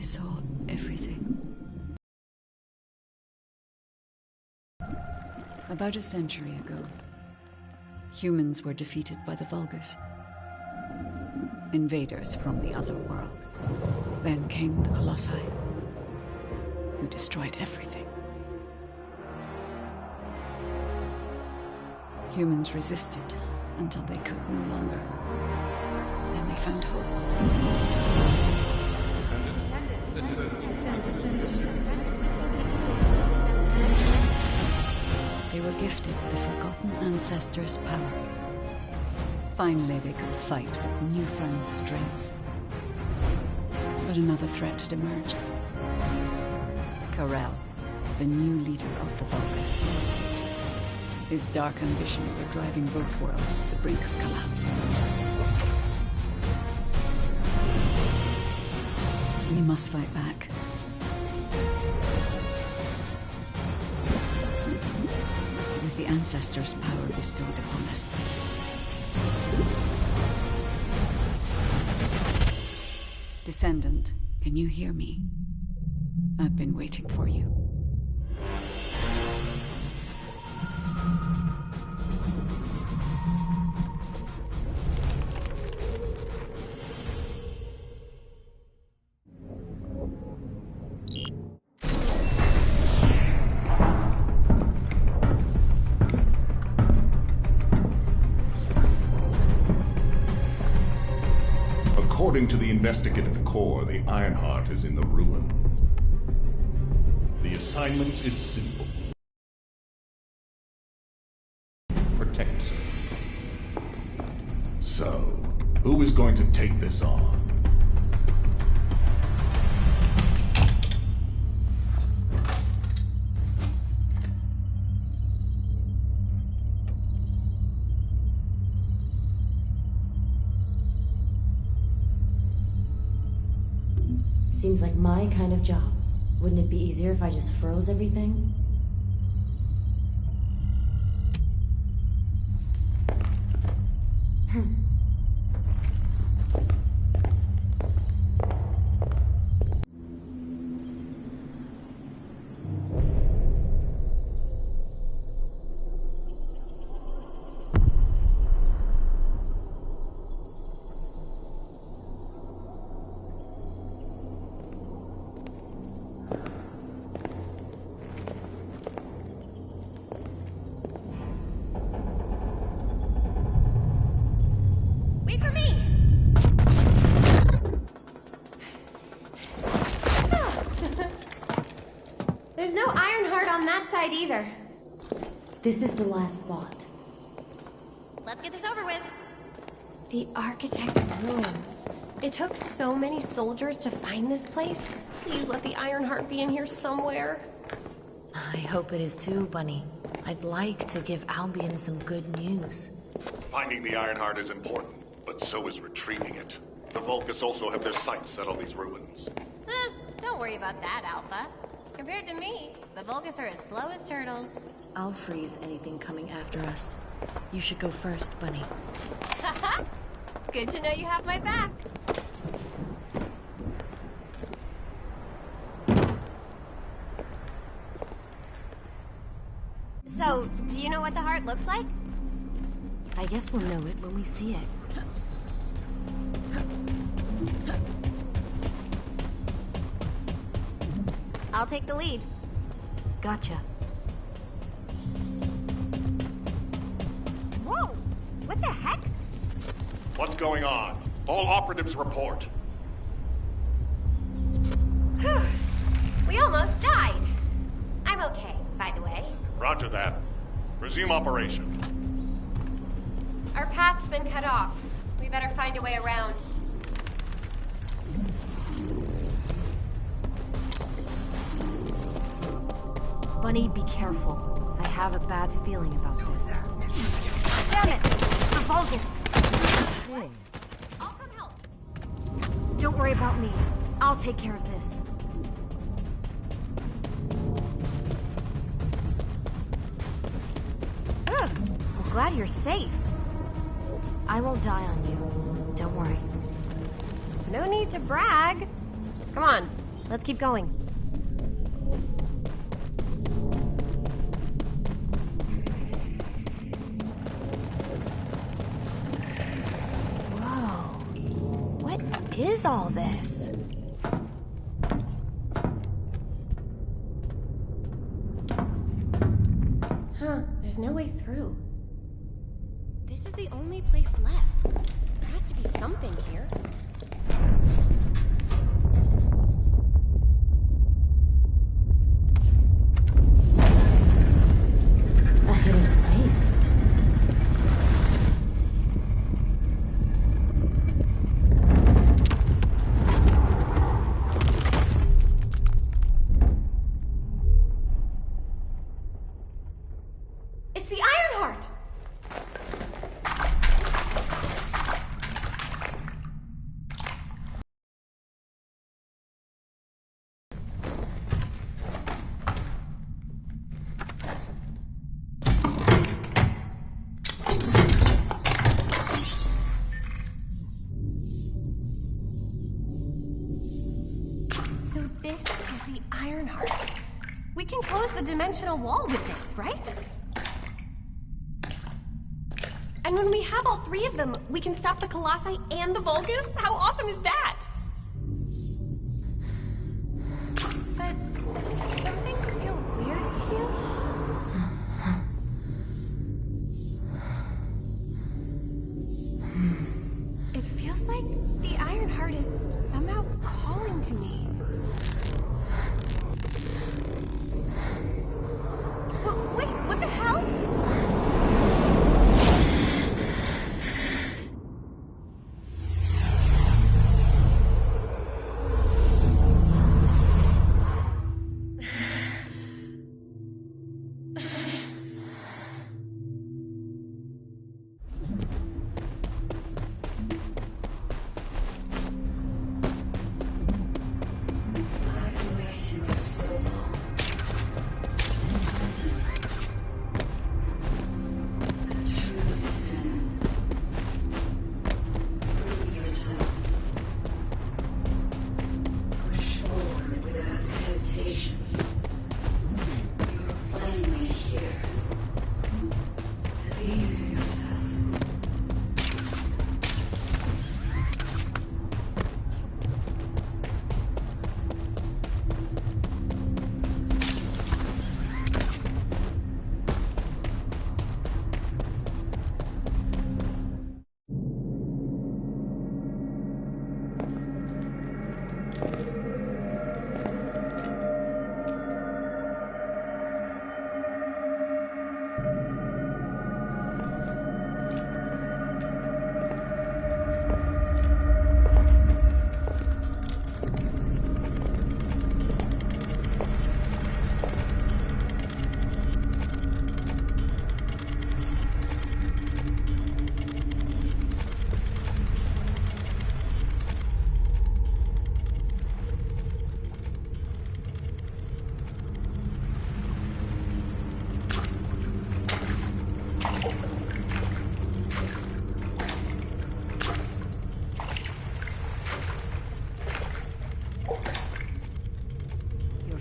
saw everything. About a century ago, humans were defeated by the Vulgus. Invaders from the other world. Then came the Colossi, who destroyed everything. Humans resisted until they could no longer. Then they found hope. They were gifted the Forgotten Ancestors' power. Finally, they could fight with newfound strength. But another threat had emerged. Karel, the new leader of the Vulgus. His dark ambitions are driving both worlds to the brink of collapse. We must fight back. With the Ancestors' power bestowed upon us. Descendant, can you hear me? I've been waiting for you. According to the investigative core, the Ironheart is in the ruins. The assignment is simple. Protect her. So, who is going to take this on? Seems like my kind of job. Wouldn't it be easier if I just froze everything? Wait for me! There's no Ironheart on that side either. This is the last spot. Let's get this over with. The Architect's ruins. It took so many soldiers to find this place. Please let the Ironheart be in here somewhere. I hope it is too, Bunny. I'd like to give Albion some good news. Finding the Ironheart is important, but so is retrieving it. The Vulgus also have their sights set on these ruins. Don't worry about that, Alpha. Compared to me, the Vulgus are as slow as turtles. I'll freeze anything coming after us. You should go first, Bunny. Haha! Good to know you have my back. So, do you know what the heart looks like? I guess we'll know it when we see it. I'll take the lead. Gotcha. Whoa! What the heck? What's going on? All operatives report. Whew. We almost died. I'm okay, by the way. Roger that. Resume operation. Our path's been cut off. We better find a way around. Bunny, be careful. I have a bad feeling about this. Damn it! The Vulgus! I'll come help. Don't worry about me. I'll take care of this. Ugh, I'm glad you're safe. I won't die on you. Don't worry. No need to brag. Come on, let's keep going. Whoa. What is all this? Huh, there's no way through. This is the only place left. There has to be something here. A hidden space. It's the Ironheart! So this is the Ironheart. We can close the dimensional wall with this, right? And when we have all three of them, we can stop the Colossi and the Vulgus? How awesome is that? But does something feel weird to you? It feels like the Ironheart is somehow calling to me. Wait, what the hell?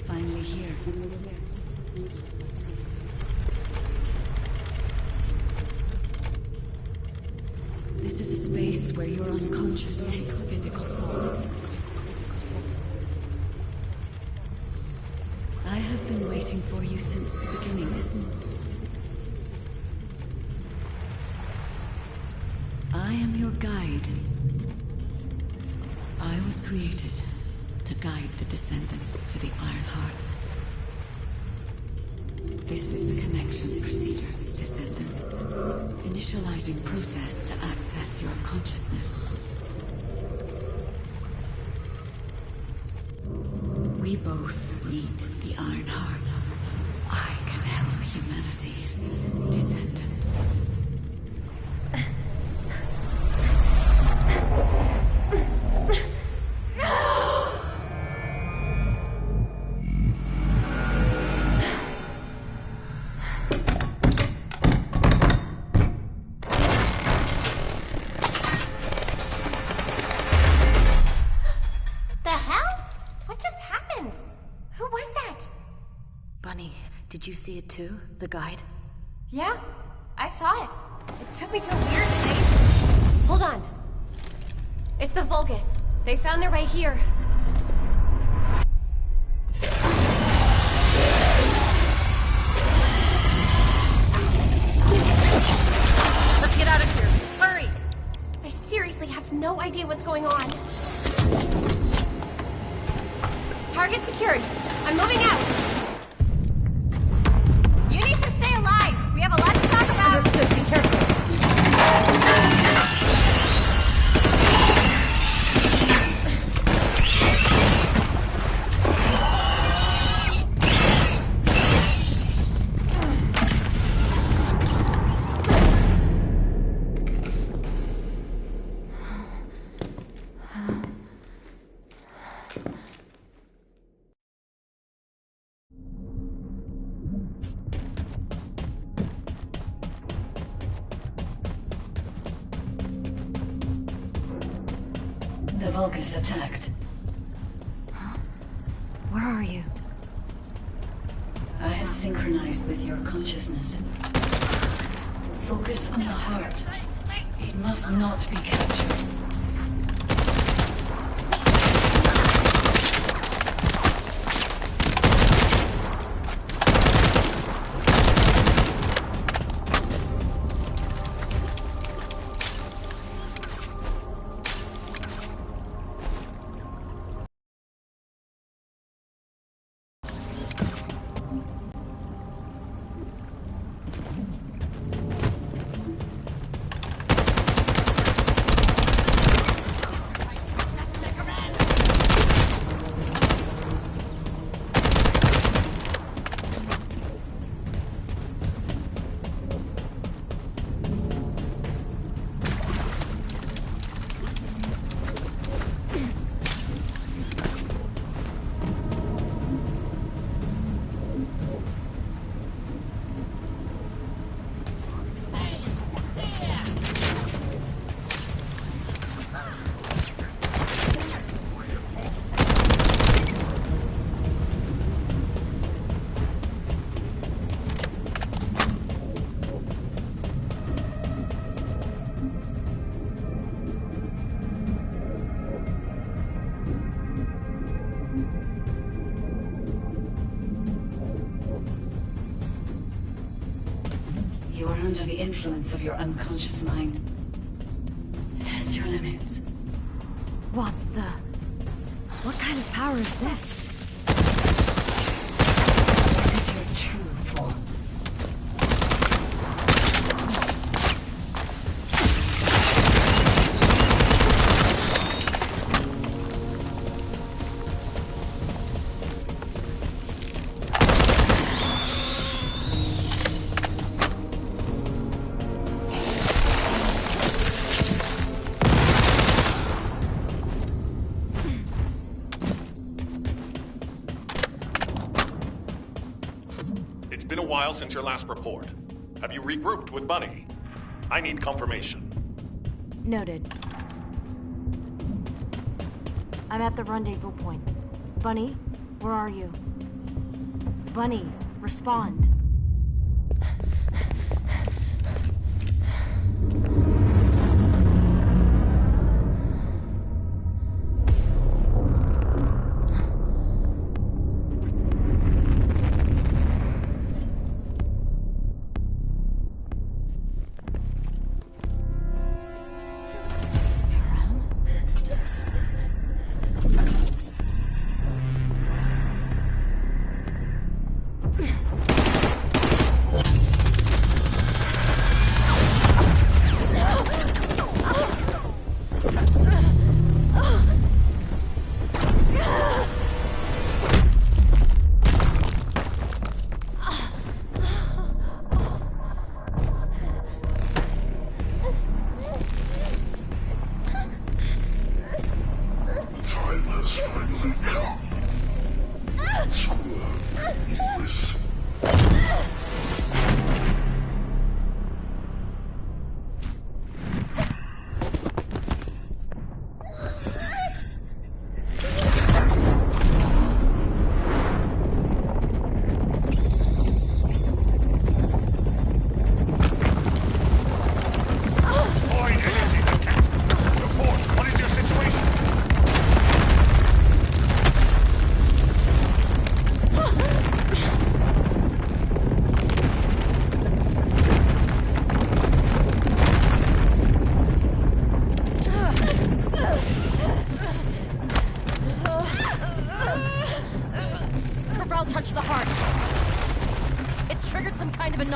Finally here. This is a space where your unconscious takes physical form. I have been waiting for you since the beginning. I am your guide. I was created to guide the Descendants to the Ironheart. This is the connection procedure, Descendant. Initializing process to access your consciousness. We both need the Ironheart. I can help humanity, Descendant. What just happened? see it too? The guide? Yeah, I saw it. It took me to a weird place. Hold on. It's the Vulgus. They found their way here. Let's get out of here. Hurry! I seriously have no idea what's going on. Target secured. I'm moving out. You need to stay alive. We have a lot to talk about. Understood. Be careful. The Vulgus attacked. Where are you? I have synchronized with your consciousness. Focus on the heart. It must not be captured. You are under the influence of your unconscious mind. Test your limits. What the... What kind of power is this? This is your true form. It's been a while since your last report. Have you regrouped with Bunny? I need confirmation. Noted. I'm at the rendezvous point. Bunny, where are you? Bunny, respond.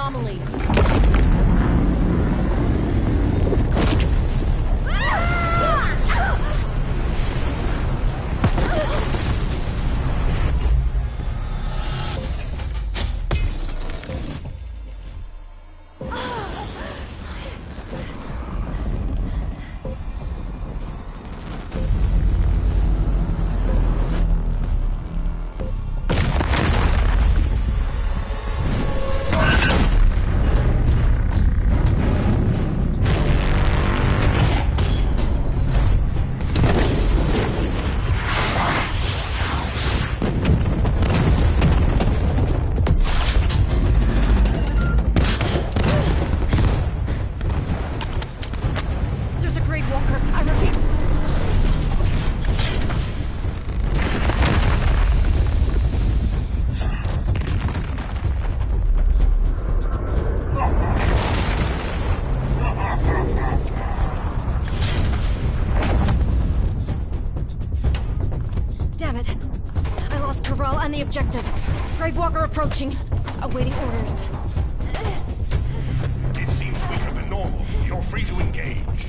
anomaly. The objective. Gravewalker approaching. Awaiting orders. It seems weaker than normal. You're free to engage.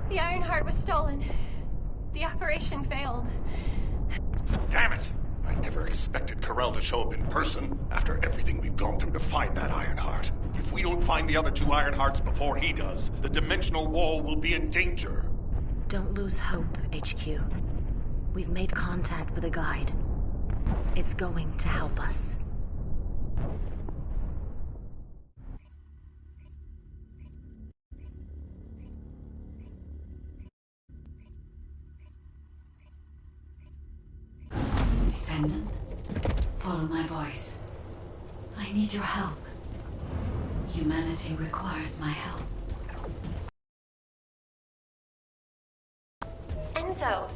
The Ironheart was stolen. The operation failed. Damn it! I never expected Corell to show up in person after everything we've gone through to find that Ironheart. If we don't find the other two Ironhearts before he does, the dimensional wall will be in danger. Don't lose hope, HQ. We've made contact with a guide. It's going to help us. Descendant, follow my voice. I need your help. Humanity requires my help. Enzo,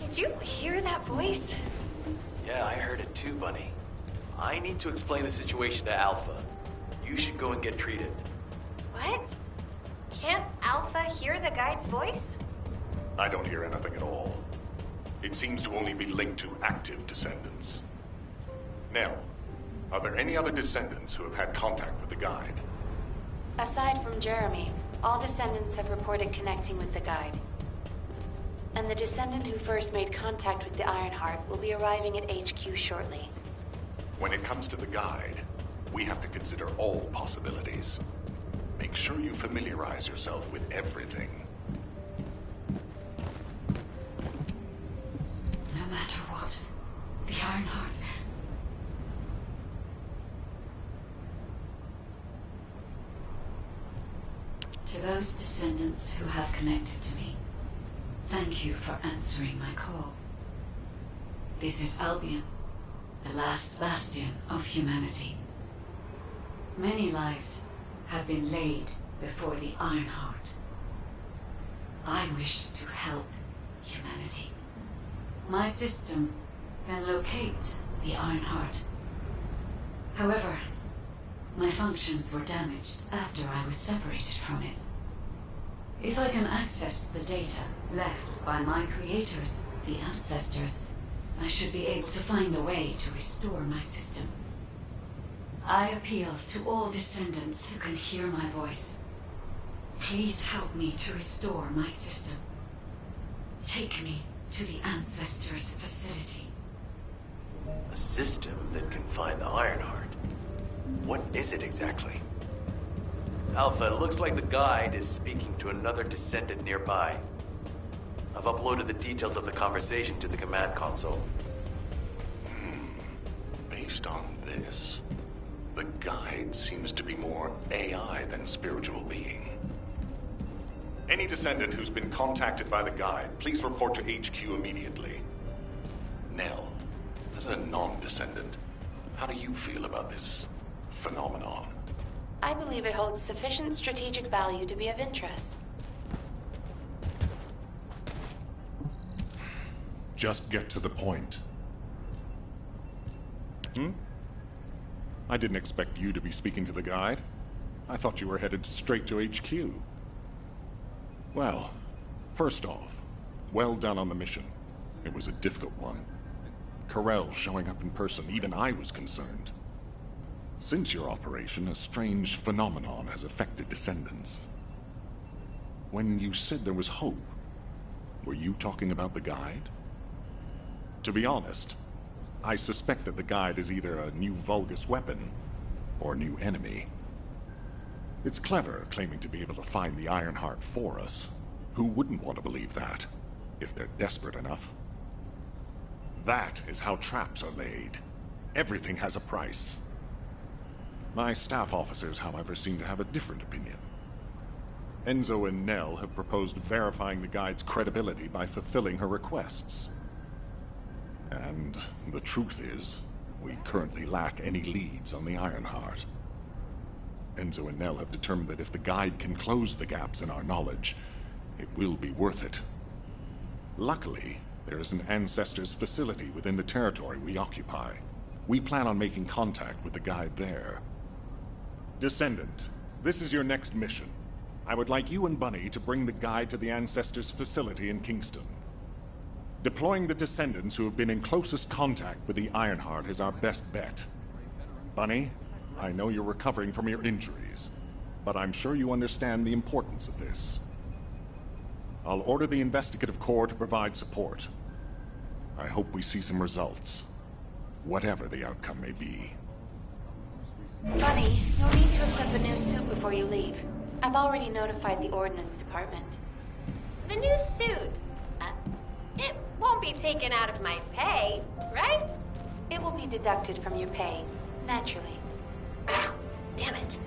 did you hear that voice? Yeah, I heard it too, Bunny. I need to explain the situation to Alpha. You should go and get treated. What? Can't Alpha hear the guide's voice? I don't hear anything at all. It seems to only be linked to active descendants. Now, are there any other descendants who have had contact with the guide? Aside from Jeremy, all descendants have reported connecting with the guide. And the descendant who first made contact with the Ironheart will be arriving at HQ shortly. When it comes to the guide, we have to consider all possibilities. Make sure you familiarize yourself with everything. No matter what, the Ironheart. To those descendants who have connected to me, thank you for answering my call. This is Albion, the last bastion of humanity. Many lives have been laid before the Ironheart. I wish to help humanity. My system can locate the Ironheart. However, my functions were damaged after I was separated from it. If I can access the data left by my creators, the ancestors, I should be able to find a way to restore my system. I appeal to all descendants who can hear my voice. Please help me to restore my system. Take me to the Ancestors' facility. A system that can find the Ironheart. What is it exactly? Alpha, it looks like the guide is speaking to another Descendant nearby. I've uploaded the details of the conversation to the command console. Based on this, the guide seems to be more AI than spiritual being. Any Descendant who's been contacted by the guide, please report to HQ immediately. Nell, as a non-Descendant, how do you feel about this phenomenon? I believe it holds sufficient strategic value to be of interest. Just get to the point. I didn't expect you to be speaking to the guide. I thought you were headed straight to HQ. Well, first off, well done on the mission. It was a difficult one. Corell showing up in person, even I was concerned. Since your operation, a strange phenomenon has affected Descendants. When you said there was hope, were you talking about the guide? To be honest, I suspect that the guide is either a new Vulgus weapon or a new enemy. It's clever claiming to be able to find the Ironheart for us. Who wouldn't want to believe that, if they're desperate enough? That is how traps are laid. Everything has a price. My staff officers, however, seem to have a different opinion. Enzo and Nell have proposed verifying the guide's credibility by fulfilling her requests. And the truth is, we currently lack any leads on the Ironheart. Enzo and Nell have determined that if the guide can close the gaps in our knowledge, it will be worth it. Luckily, there is an Ancestors' facility within the territory we occupy. We plan on making contact with the guide there. Descendant, this is your next mission. I would like you and Bunny to bring the guide to the Ancestors' facility in Kingston. Deploying the Descendants who have been in closest contact with the Ironheart is our best bet. Bunny, I know you're recovering from your injuries, but I'm sure you understand the importance of this. I'll order the Investigative Corps to provide support. I hope we see some results, whatever the outcome may be. Bunny, you'll need to equip a new suit before you leave. I've already notified the Ordnance Department. The new suit. It won't be taken out of my pay, right? It will be deducted from your pay, naturally. Ah, damn it.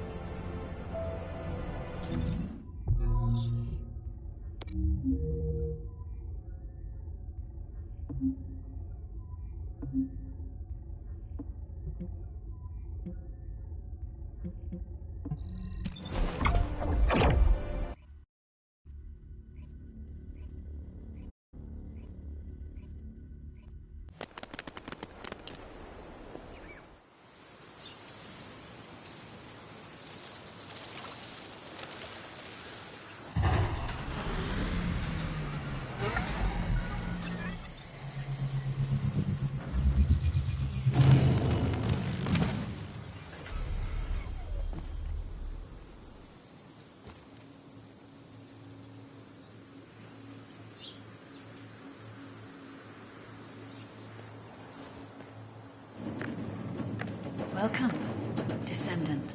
Welcome, Descendant.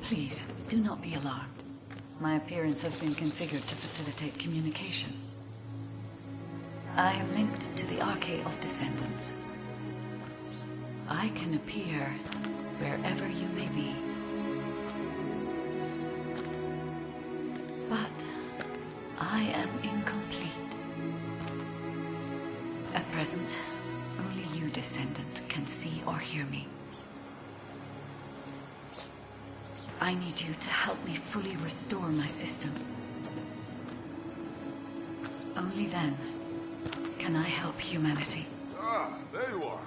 Please, do not be alarmed. My appearance has been configured to facilitate communication. I am linked to the Arcade of Descendants. I can appear wherever you may be. But I am incomplete. At present, only you, Descendant, can see or hear me. I need you to help me fully restore my system. Only then can I help humanity. Ah, there you are.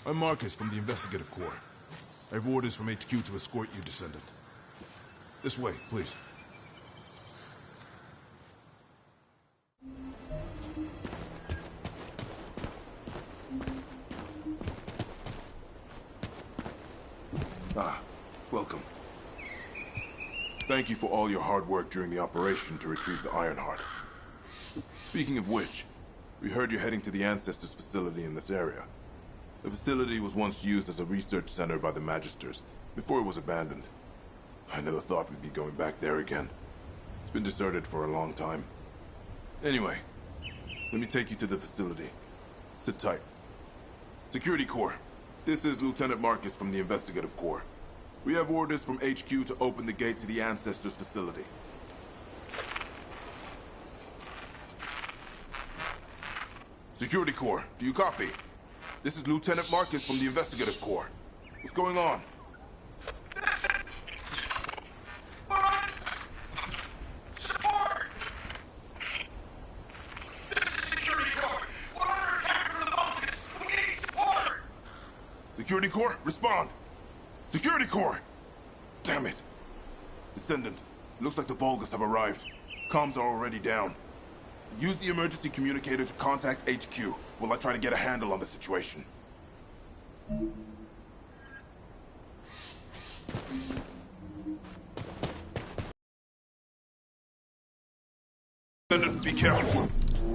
I'm Marcus from the Investigative Corps. I have orders from HQ to escort you, Descendant. This way, please. Thank you for all your hard work during the operation to retrieve the Ironheart. Speaking of which, we heard you're heading to the Ancestors facility in this area. The facility was once used as a research center by the Magisters, before it was abandoned. I never thought we'd be going back there again. It's been deserted for a long time. Anyway, let me take you to the facility. Sit tight. Security Corps, this is Lieutenant Marcus from the Investigative Corps. We have orders from HQ to open the gate to the Ancestors facility. Security Corps, do you copy? This is Lieutenant Marcus from the Investigative Corps. What's going on? Support! This is Security Corps. We're under attack from the Vulcans. We need support! Security Corps, respond! Security Corps! Damn it! Descendant, it looks like the Vulgus have arrived. Comms are already down. Use the emergency communicator to contact HQ while I try to get a handle on the situation. Descendant, be careful.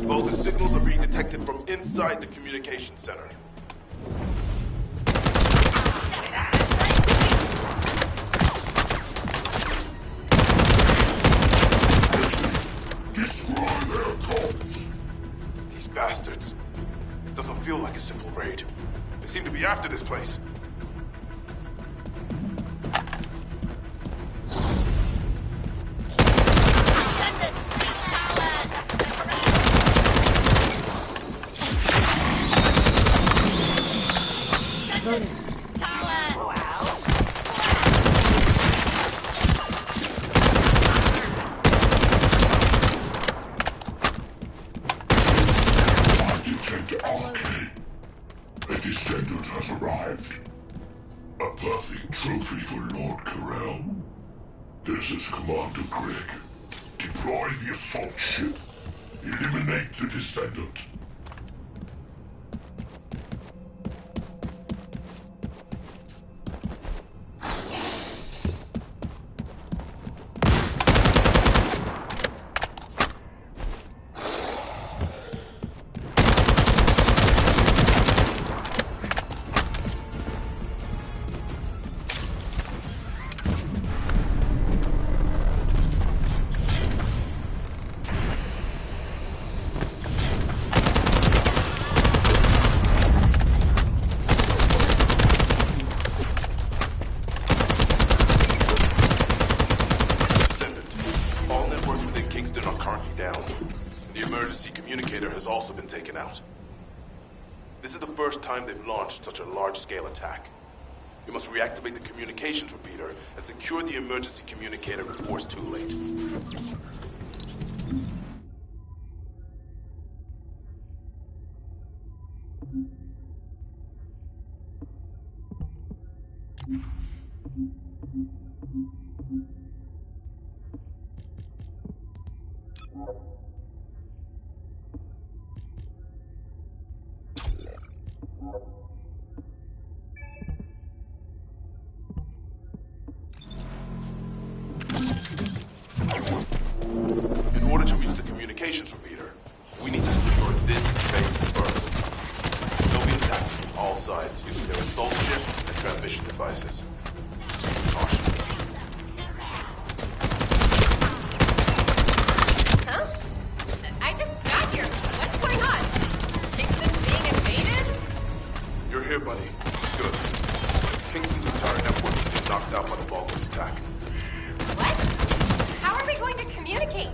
Vulgus signals are being detected from inside the communication center. Destroy their cults! These bastards. This doesn't feel like a simple raid. They seem to be after this place. A Descendant has arrived. A perfect trophy for Lord Karel. This is Commander Greg. Deploy the assault ship. Eliminate the Descendant. Also been taken out. This is the first time they've launched such a large-scale attack. You must reactivate the communications repeater and secure the emergency communicator before it's too late. In order to reach the communications repeater, we need to secure this base first. They'll be attacked from all sides using their assault ship and transmission devices. So caution. Huh? I just got here. What's going on? Kingston's being invaded? You're here, buddy. Good. Kingston's entire network has been knocked out by the Vulgus attack. What? How are we going to communicate?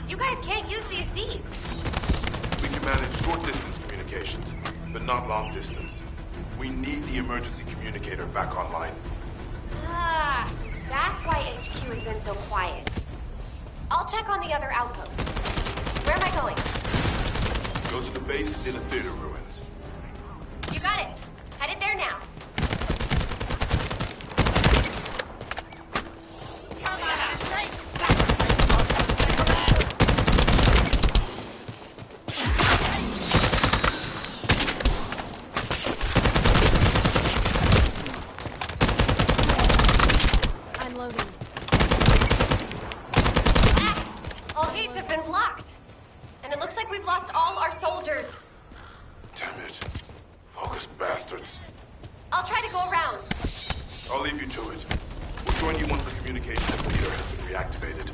You guys can't use the Seeds. We can manage short-distance communications, but not long-distance. We need the emergency communicator back online. Ah, so that's why HQ has been so quiet. I'll check on the other outposts. Where am I going? Go to the base near the theater ruins. You got it. Headed there now. I'm loading. been blocked. And it looks like we've lost all our soldiers. Damn it. Focus bastards. I'll try to go around. I'll leave you to it. We'll join you once the communications leader has been reactivated.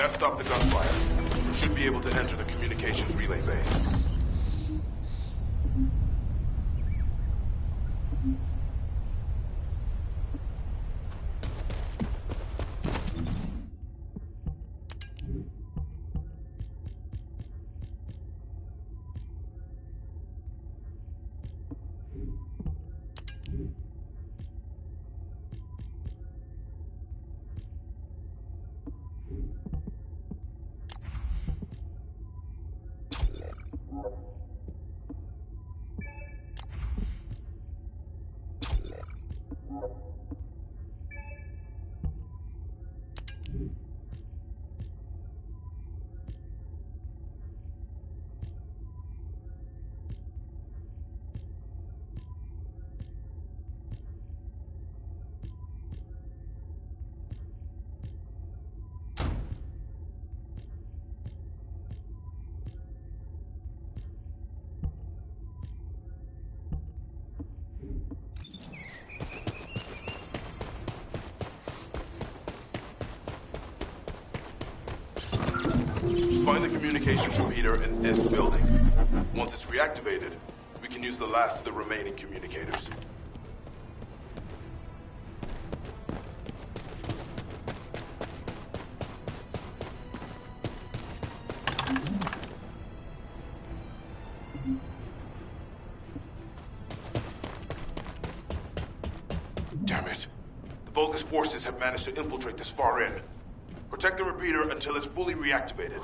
Stop the gunfire. We should be able to enter the communications relay base. Find the communications repeater in this building. Once it's reactivated, we can use the last of the remaining communicators. Damn it. The Vulgus forces have managed to infiltrate this far in. Protect the repeater until it's fully reactivated.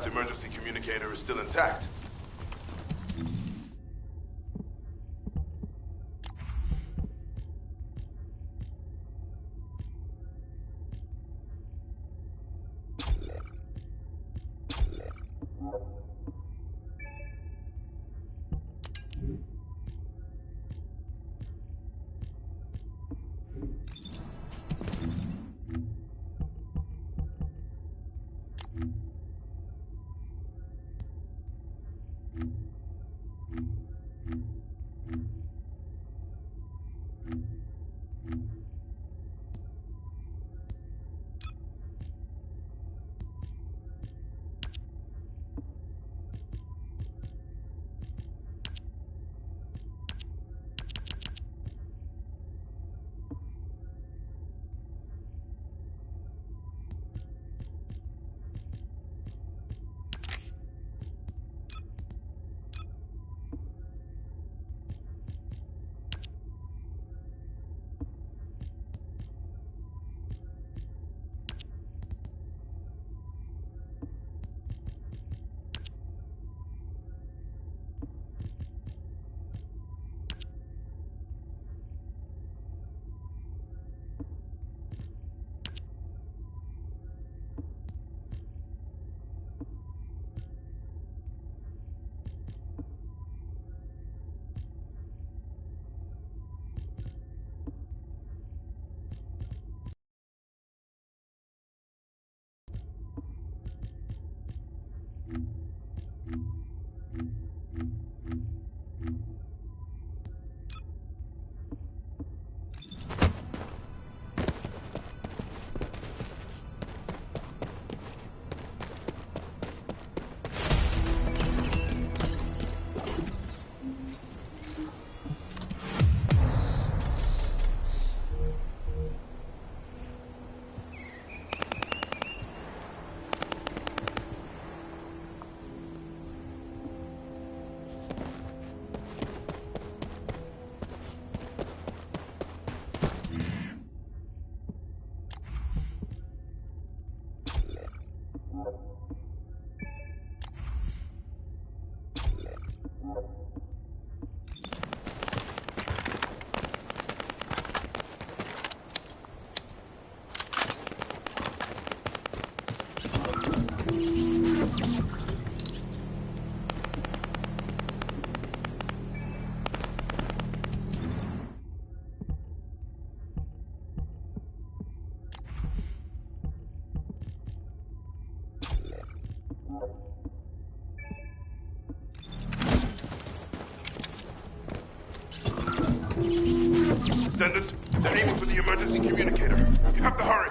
Emergency communicator is still intact. Descendant, they're aiming for the emergency communicator. You have to hurry.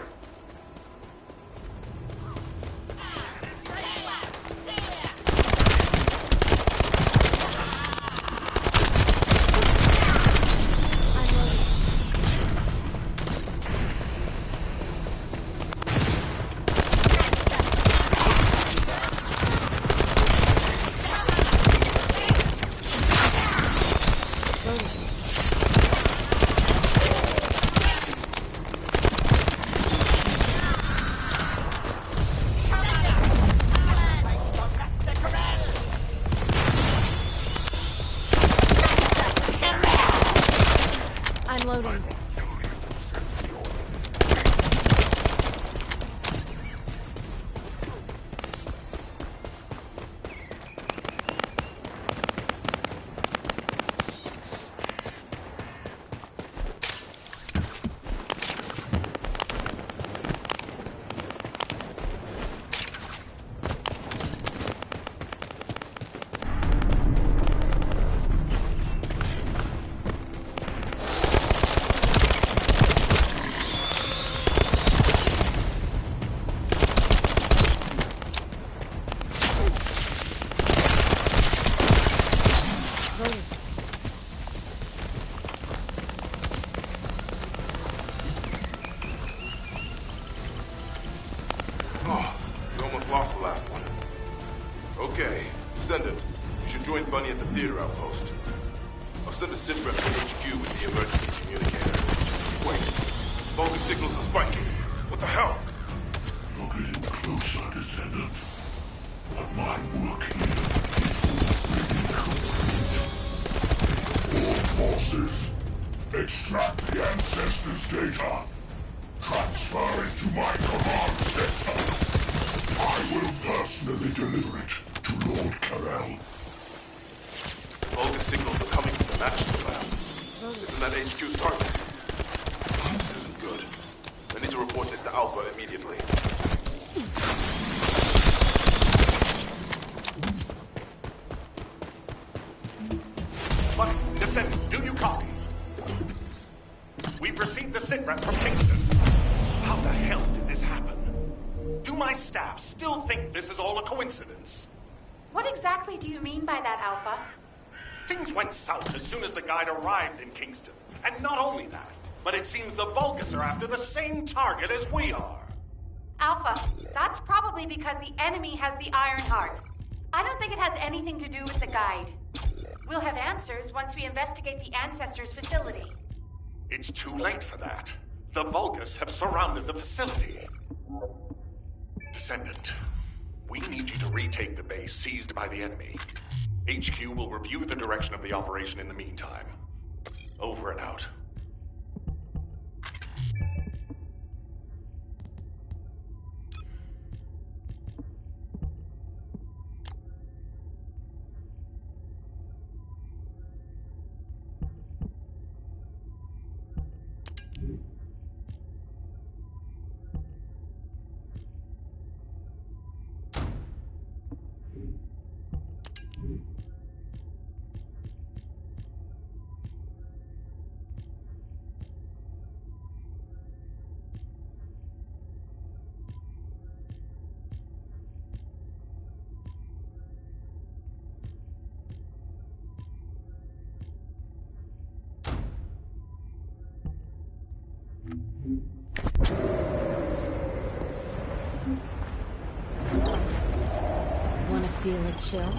I'm loading. Lost the last one. Okay, Descendant, you should join Bunny at the theater outpost. I'll send a sitrep to HQ with the emergency communicator. Wait, focus signals are spiking. What the hell? You're getting closer, Descendant. But my work here is already complete. All forces, extract the Ancestors' data. Transfer it to my command center. I will personally deliver it to Lord Carell. Vulcan signals are coming from the National Lab. Isn't that HQ's target? This isn't good. I need to report this to Alpha immediately. Bunny, Descendant, do you copy? We've received the sitrep from Kingston. How the hell did this happen? Do my staff still think this is all a coincidence? What exactly do you mean by that, Alpha? Things went south as soon as the guide arrived in Kingston. And not only that, but it seems the Vulgus are after the same target as we are. Alpha, that's probably because the enemy has the Iron Heart. I don't think it has anything to do with the guide. We'll have answers once we investigate the Ancestors' facility. It's too late for that. The Vulgus have surrounded the facility. Descendant, we need you to retake the base seized by the enemy. HQ will review the direction of the operation in the meantime. Over and out. Wanna feel a chill?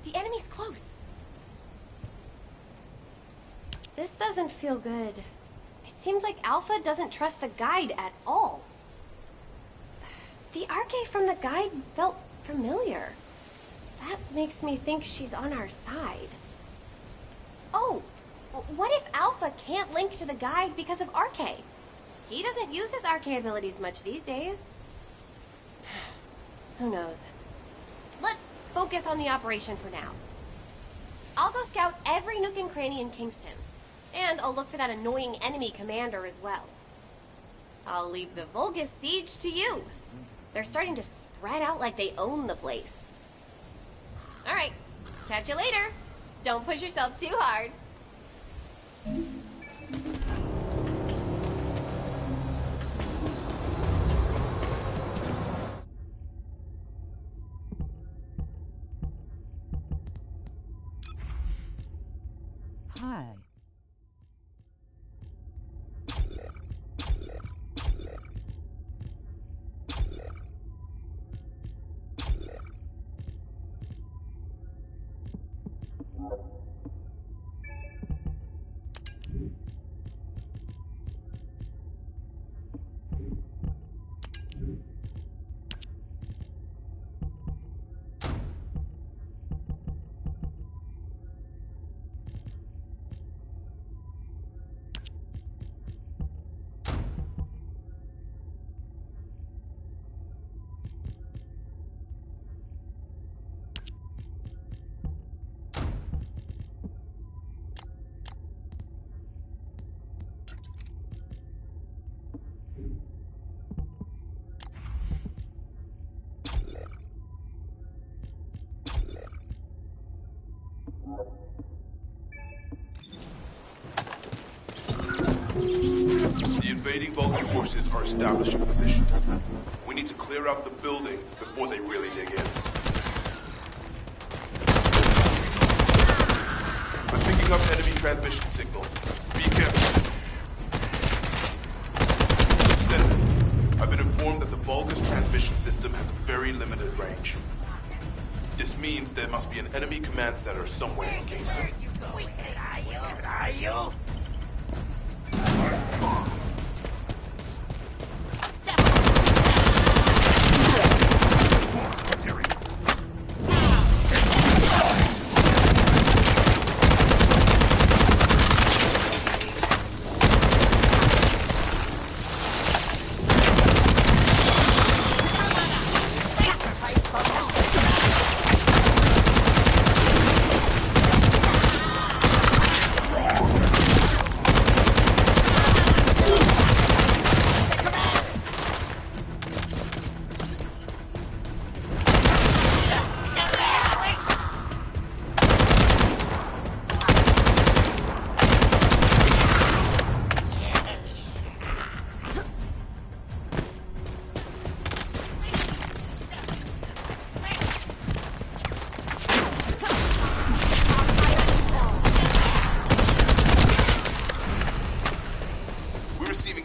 The enemy's close. This doesn't feel good. It seems like Alpha doesn't trust the guide at all. The arcade from the guide felt familiar. That makes me think she's on our side. Oh, what if Alpha can't link to the guide because of Arcade? He doesn't use his Arcade abilities much these days. Who knows? Let's focus on the operation for now. I'll go scout every nook and cranny in Kingston. And I'll look for that annoying enemy commander as well. I'll leave the Vulgus siege to you. They're starting to spread out like they own the place. Alright, catch you later. Don't push yourself too hard. Hi. The invading Vulcan forces are establishing positions. We need to clear out the building before they really dig in. I'm picking up enemy transmission signals. Be careful. Descendant, I've been informed that the Vulgus transmission system has very limited range. This means there must be an enemy command center somewhere in Kingston. Are you?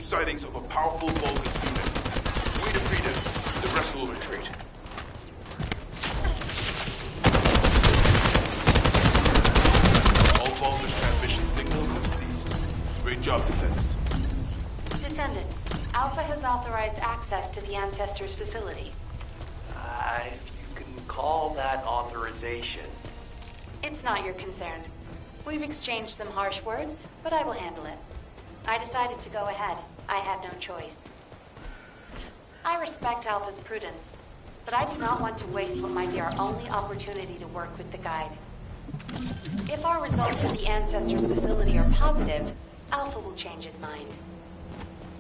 Sightings of a powerful Vulgus unit. We defeat it, the rest will retreat. All Vulgus transmission signals have ceased. Great job, Descendant. Descendant, Alpha has authorized access to the Ancestors' facility. If you can call that authorization. It's not your concern. We've exchanged some harsh words, but I will handle it. I decided to go ahead. I had no choice. I respect Alpha's prudence, but I do not want to waste what might be our only opportunity to work with the Guide. If our results at the Ancestors' facility are positive, Alpha will change his mind.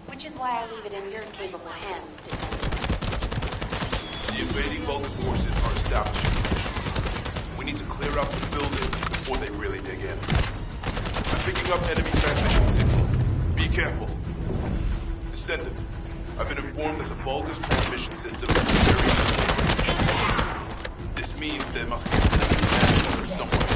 Which is why I leave it in your capable hands, Descendant. The invading Vulgus forces are establishing positions. We need to clear out the building before they really dig in. I'm picking up enemy transmission signals. Be careful. Descendant, I've been informed that the Vulgus transmission system is very unstable. This means there must be an enemy command center somewhere.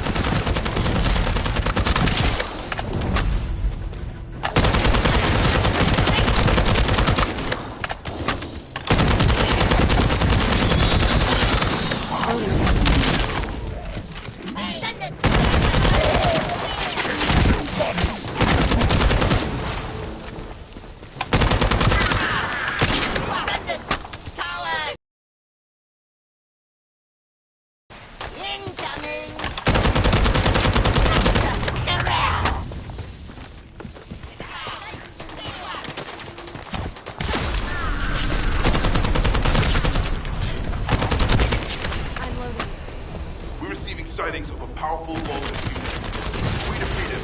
sightings of a powerful Vulgus unit. If we defeat him,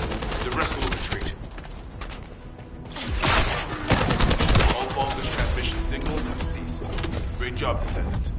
the rest will retreat. All Vulgus transmission signals have ceased. Great job, Descendant.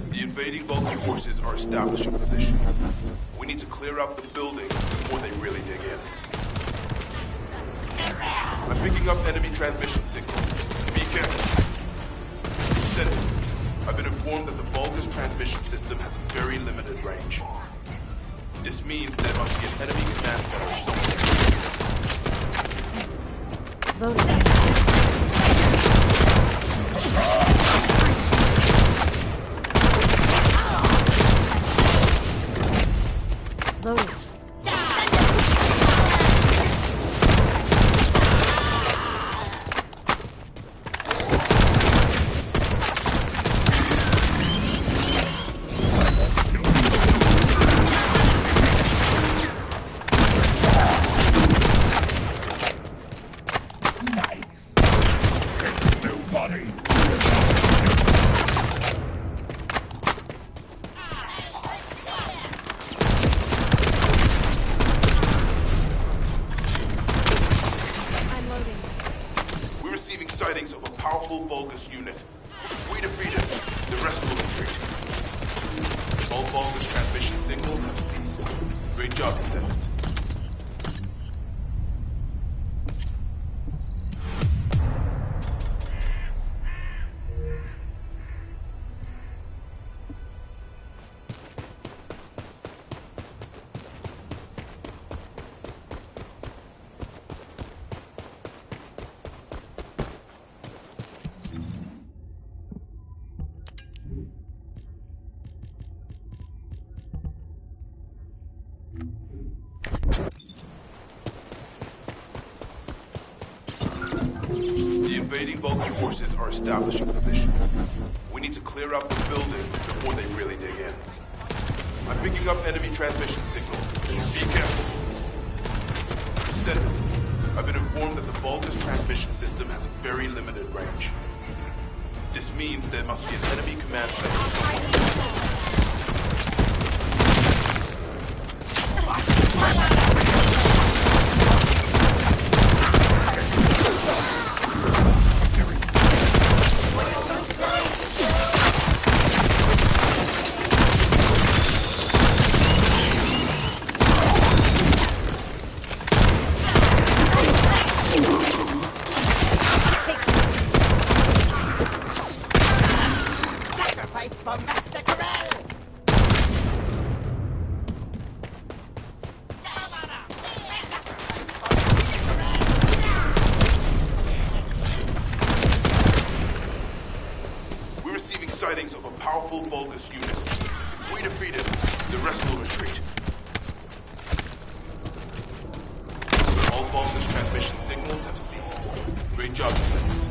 The invading Vulcan forces are establishing positions. We need to clear out the building before they really dig in. I'm picking up enemy transmission signals. Be careful. Descendant, I've been informed that the Vulgus transmission system has a very limited range. This means there must be an enemy command center somewhere. Loading. Loading. Nice. Nobody. We're receiving sightings of a powerful Vulgus unit. If we defeat it, the rest will retreat. All Vulgus transmission signals have ceased. Great job, Descendant. The invading Vulcan forces are establishing positions. We need to clear out the building before they really dig in. I'm picking up enemy transmission signals. Be careful. Descendant, I've been informed that the Vulgus transmission system has a very limited range. This means there must be an enemy command center somewhere. Sacrifice for Master Corel! We're receiving sightings of a powerful Vulgus unit. If we defeat it, the rest will retreat. All Vulgus transmission signals have ceased. Great job, Descendant.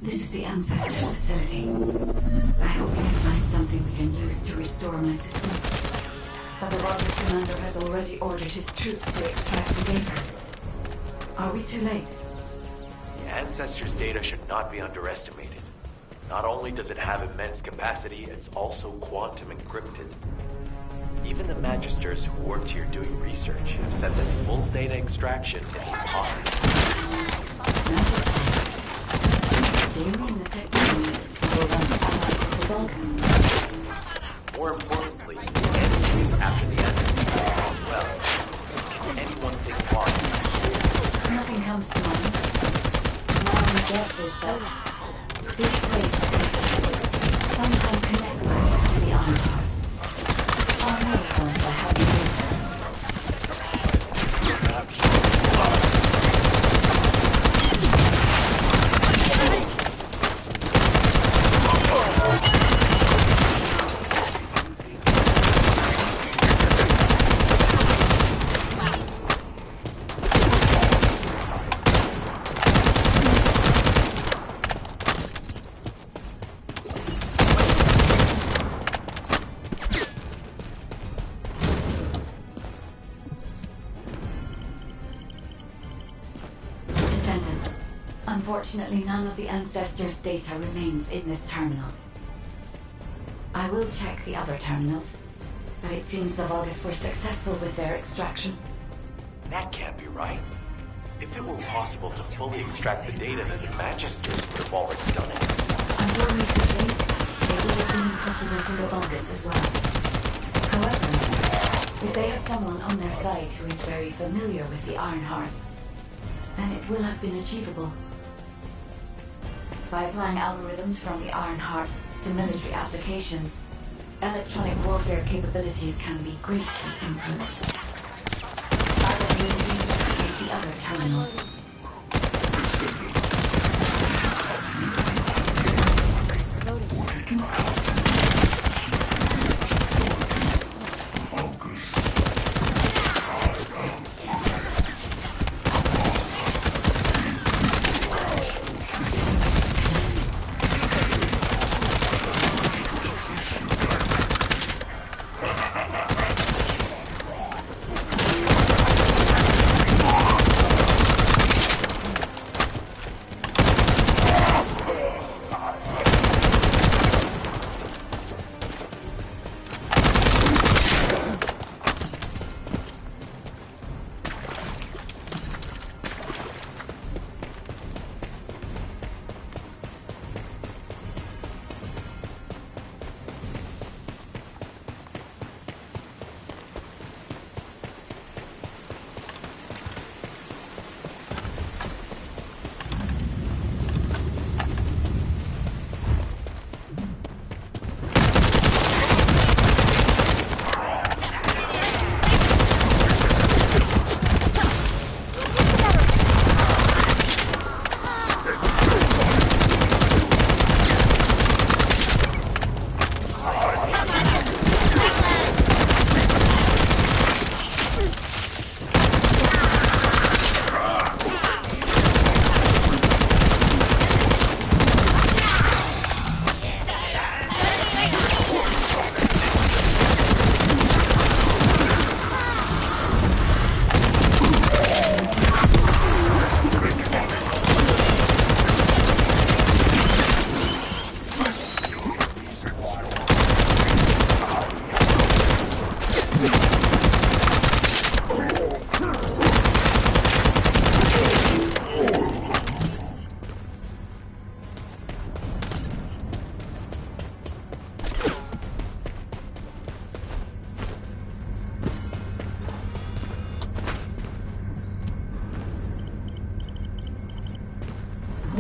This is the Ancestors facility. I hope we can find something we can use to restore my system. But the Rogers commander has already ordered his troops to extract the data. Are we too late? The Ancestors' data should not be underestimated. Not only does it have immense capacity, it's also quantum encrypted. Even the Magisters who worked here doing research have said that full data extraction is impossible. Do you mean the technologists who were once allied with the Vulcans? More importantly, the enemies after the Ancestors as well. Anyone think why? Nothing comes to mind. My guess is that this place is somehow connected to the Ironheart. I'll know once I have the data. Descendant. Unfortunately, none of the Ancestors' data remains in this terminal. I will check the other terminals, but it seems the Vulgus were successful with their extraction. That can't be right. If it were possible to fully extract the data, then the Magisters would have already done it. Until recently, it would have been impossible for the Vulgus as well. However, if they have someone on their side who is very familiar with the Ironheart, then it will have been achievable. By applying algorithms from the Ironheart to military applications, electronic warfare capabilities can be greatly improved. I will investigate the other terminals.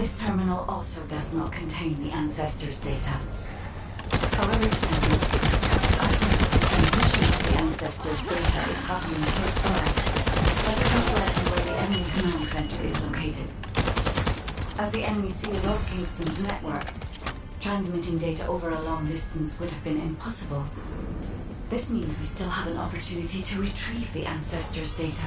This terminal also does not contain the Ancestors' data. However, Descendant, a sensitive transmission of the Ancestors' data is happening close by, but it's not likely where the enemy command center is located. As the enemy sealed off Kingston's network, transmitting data over a long distance would have been impossible. This means we still have an opportunity to retrieve the Ancestors' data.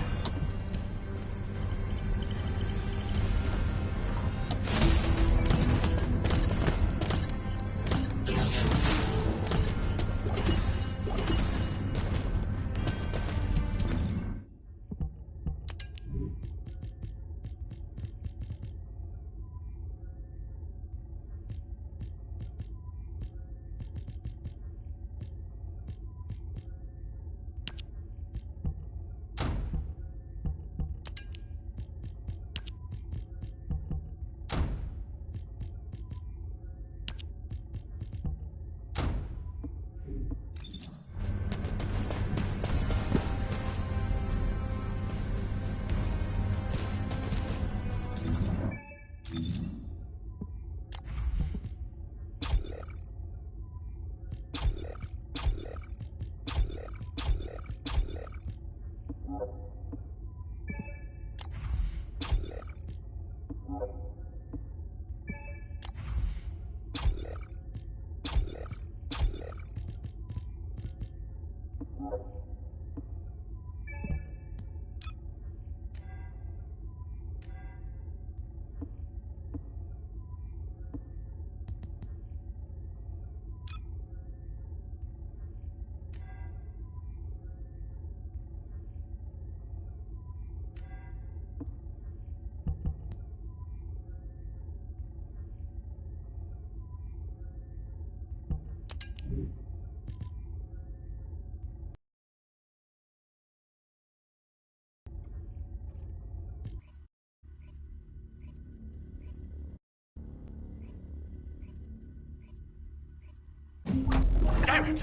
Damn it!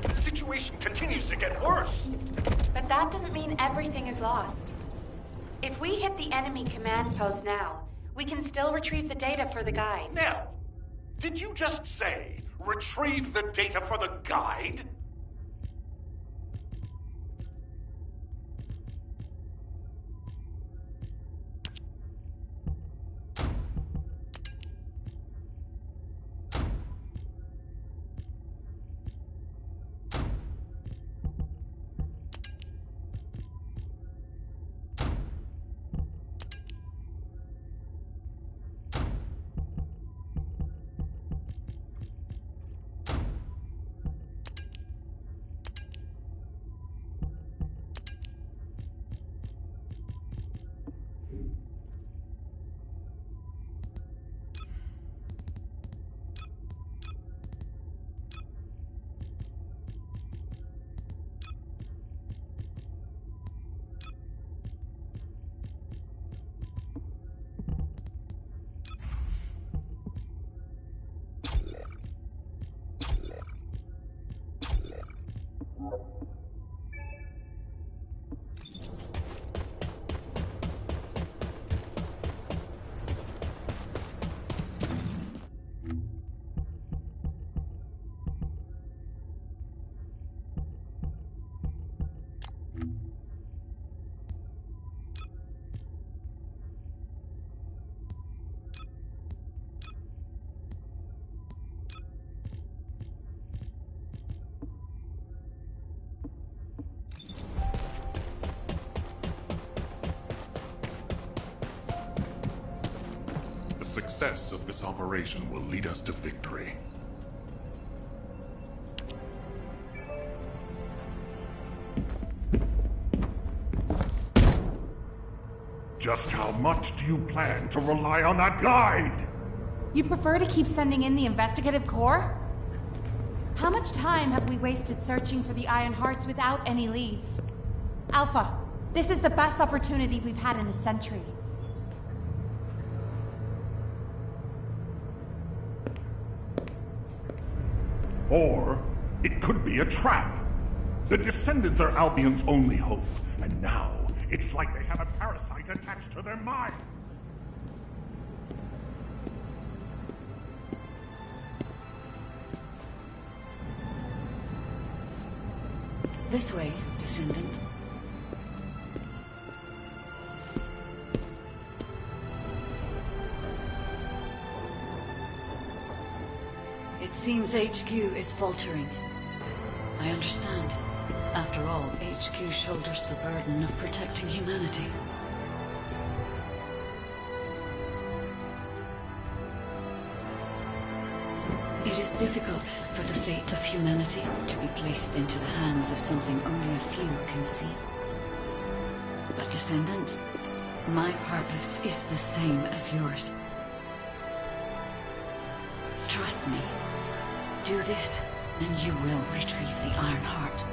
The situation continues to get worse! But that doesn't mean everything is lost. If we hit the enemy command post now, we can still retrieve the data for the guide. Nell, did you just say, retrieve the data for the guide? The success of this operation will lead us to victory. Just how much do you plan to rely on that guide? You prefer to keep sending in the investigative corps? How much time have we wasted searching for the Iron Hearts without any leads? Alpha, this is the best opportunity we've had in a century. Or it could be a trap. The Descendants are Albion's only hope, and now it's like they have a parasite attached to their minds. This way, Descendant. It seems HQ is faltering. I understand. After all, HQ shoulders the burden of protecting humanity. It is difficult for the fate of humanity to be placed into the hands of something only a few can see. But Descendant, my purpose is the same as yours. Trust me. Do this, and you will retrieve the Iron Heart.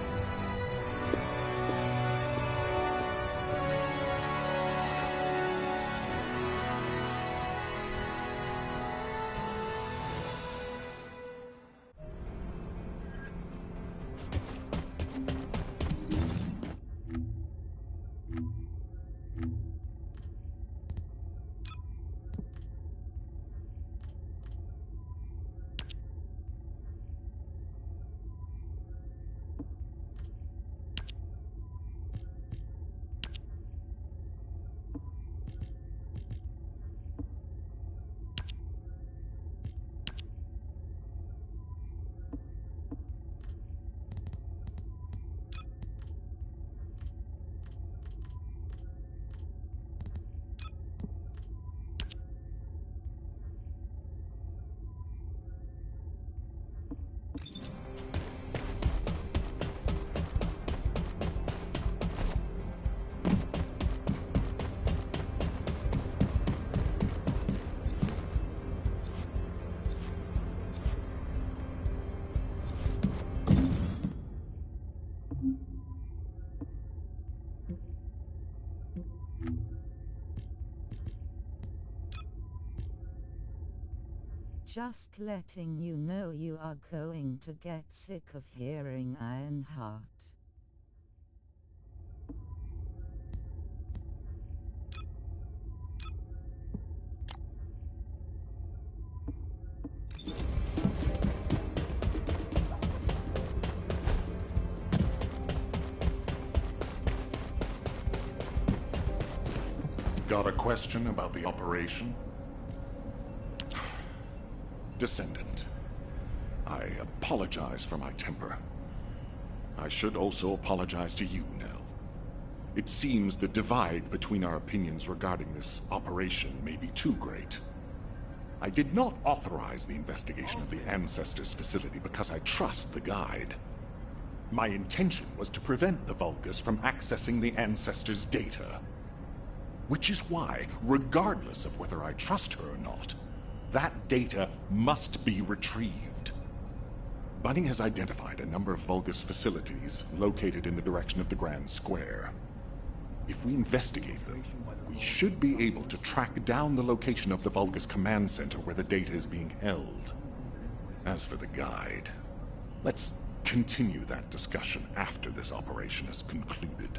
Just letting you know you are going to get sick of hearing Ironheart. Got a question about the operation? Descendant, I apologize for my temper. I should also apologize to you, Nell. It seems the divide between our opinions regarding this operation may be too great. I did not authorize the investigation of the Ancestors facility because I trust the guide. My intention was to prevent the Vulgus from accessing the Ancestors' data. Which is why, regardless of whether I trust her or not, that data must be retrieved. Bunny has identified a number of Vulgus facilities located in the direction of the Grand Square. If we investigate them, we should be able to track down the location of the Vulgus command center where the data is being held. As for the guide, let's continue that discussion after this operation is concluded.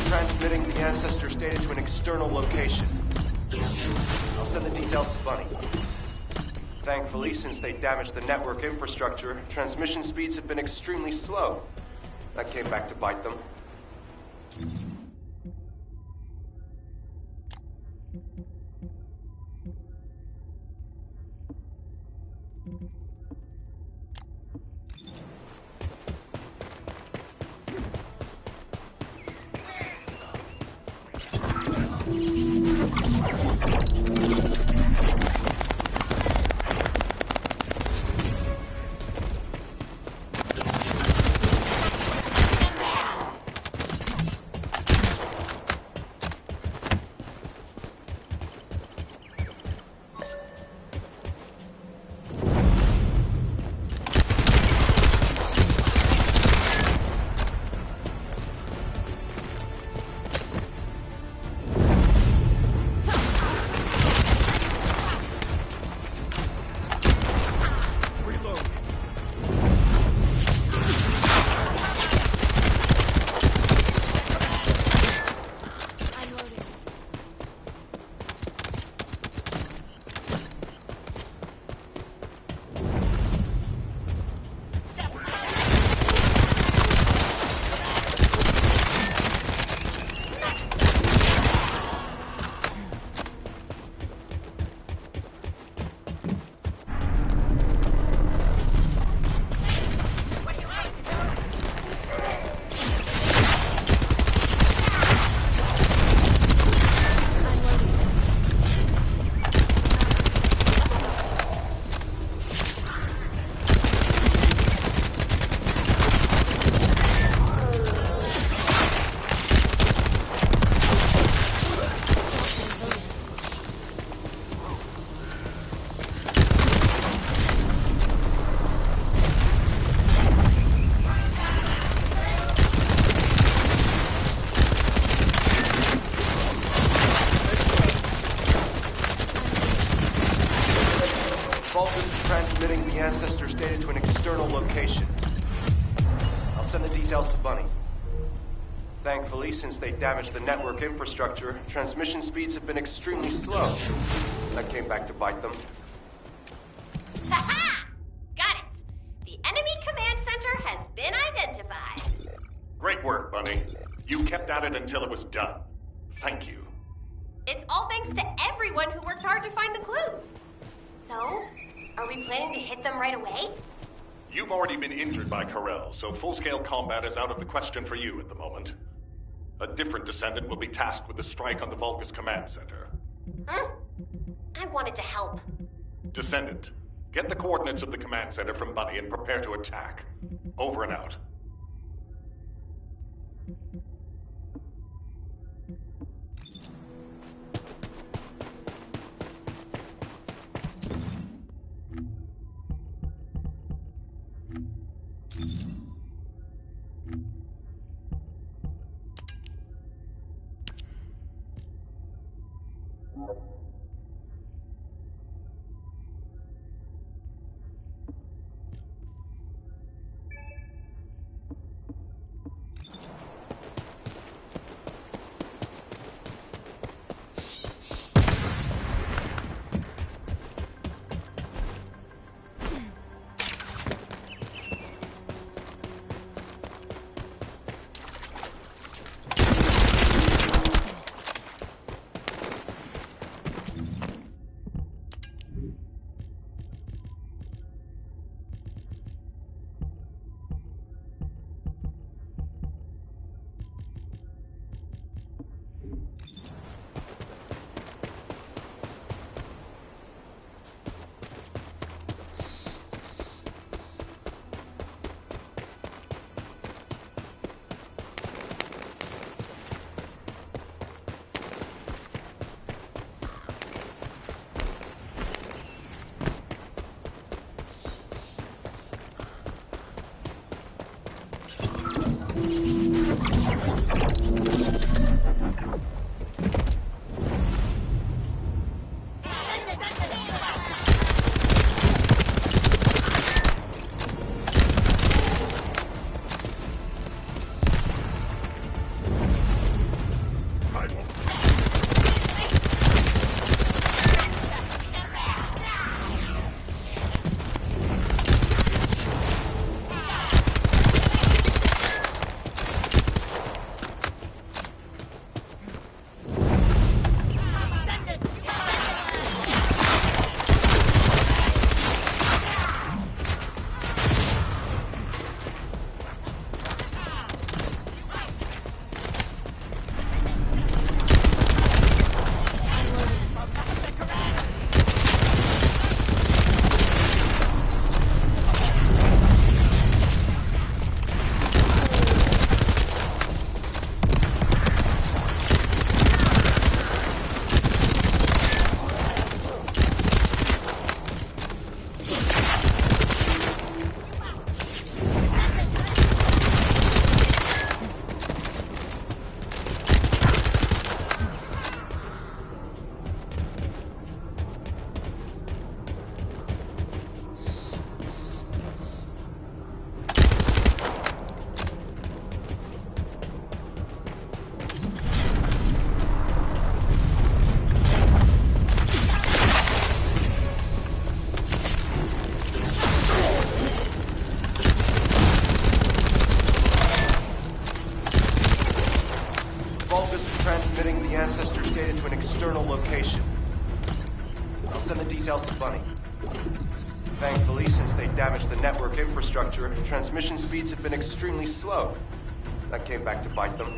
Transmitting the ancestor's data to an external location. I'll send the details to Bunny. Thankfully, since they damaged the network infrastructure, transmission speeds have been extremely slow. That came back to bite them. Transmitting the ancestor's data to an external location. I'll send the details to Bunny. Thankfully, since they damaged the network infrastructure, transmission speeds have been extremely slow. That came back to bite them. Ha-ha! Got it! The enemy command center has been identified. Great work, Bunny. You kept at it until it was done. Thank you. It's all thanks to everyone who worked hard to find the clues. So, are we planning to hit them right away? You've already been injured by Karel, so full-scale combat is out of the question for you at the moment. A different Descendant will be tasked with the strike on the Vulgus Command Center. I wanted to help. Descendant, get the coordinates of the Command Center from Bunny and prepare to attack. Over and out. transmitting the Ancestors' data to an external location. I'll send the details to Bunny. Thankfully, since they damaged the network infrastructure, transmission speeds have been extremely slow. That came back to bite them.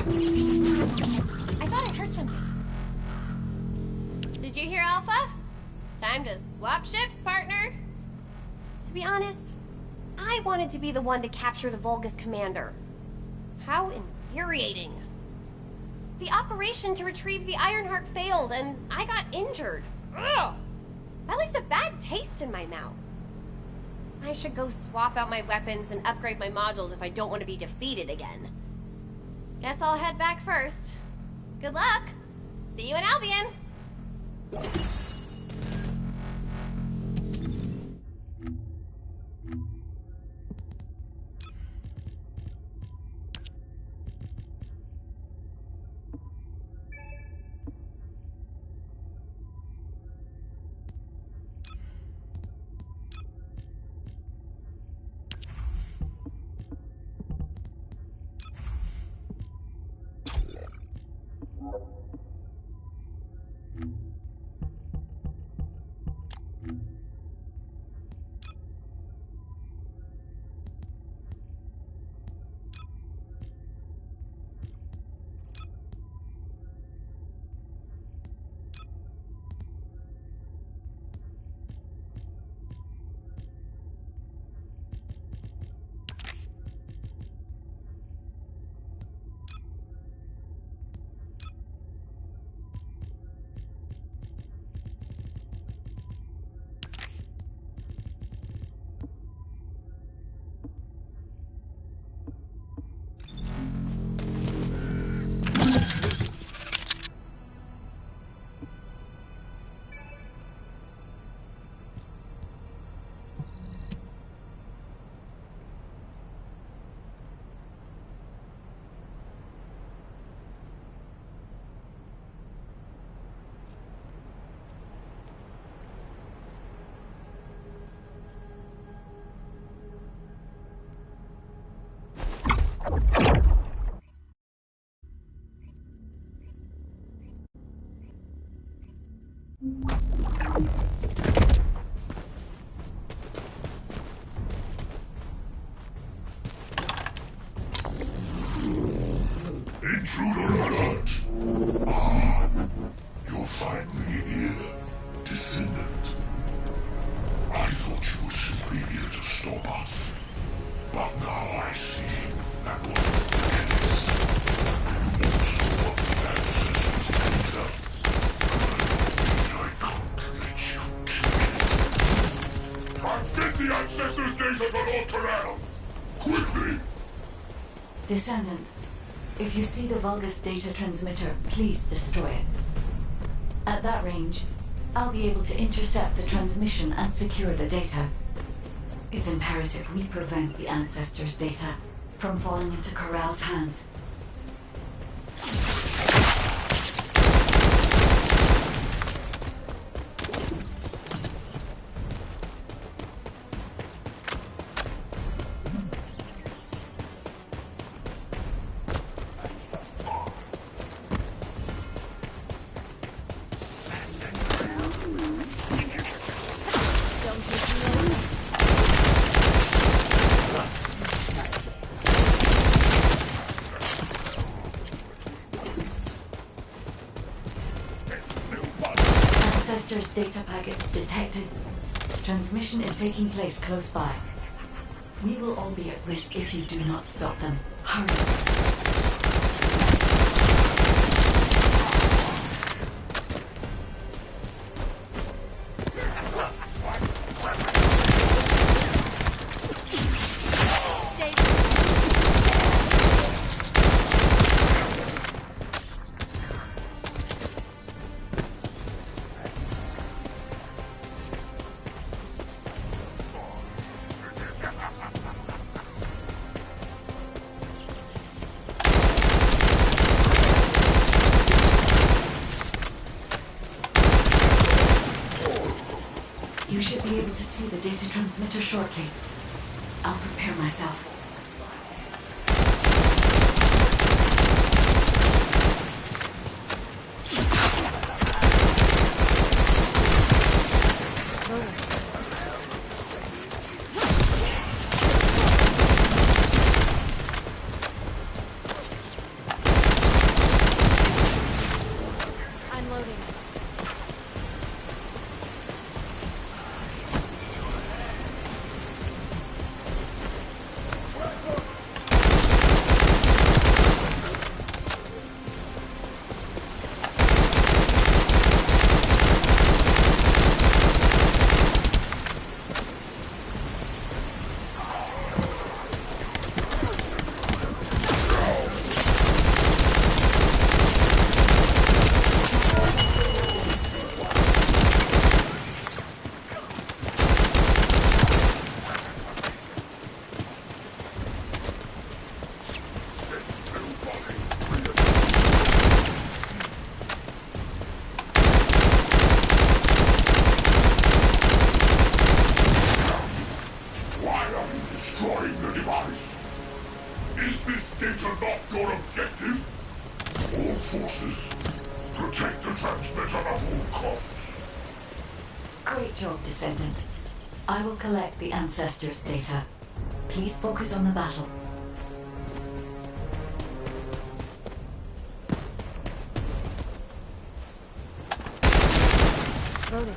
I thought I heard something. Did you hear, Alpha? Time to swap shifts, partner. To be honest, I wanted to be the one to capture the Vulgus commander. How infuriating. The operation to retrieve the Ironheart failed, and I got injured. Ugh! That leaves a bad taste in my mouth. I should go swap out my weapons and upgrade my modules if I don't want to be defeated again. Guess I'll head back first. Good luck! See you in Albion! Intruder alert! Ah, you're finally here, Descendant. I thought you were simply here to stop us. But now I see that wasn't the case. You also want the ancestors' data. I can't let you take it. Transmit the ancestors' data to Lord Corral! Quickly! Descendant, if you see the Vulgus data transmitter, please destroy it. At that range, I'll be able to intercept the transmission and secure the data. It's imperative we prevent the Ancestors' data from falling into Corral's hands. Ancestors' data packets detected. Transmission is taking place close by. We will all be at risk if you do not stop them. Hurry. You should be able to see the data transmitter shortly. I'll prepare myself. I'm loading. Destroying the device. Is this data not your objective? All forces, protect the transmitter at all costs. Great job, Descendant. I will collect the Ancestors' data. Please focus on the battle. Loading.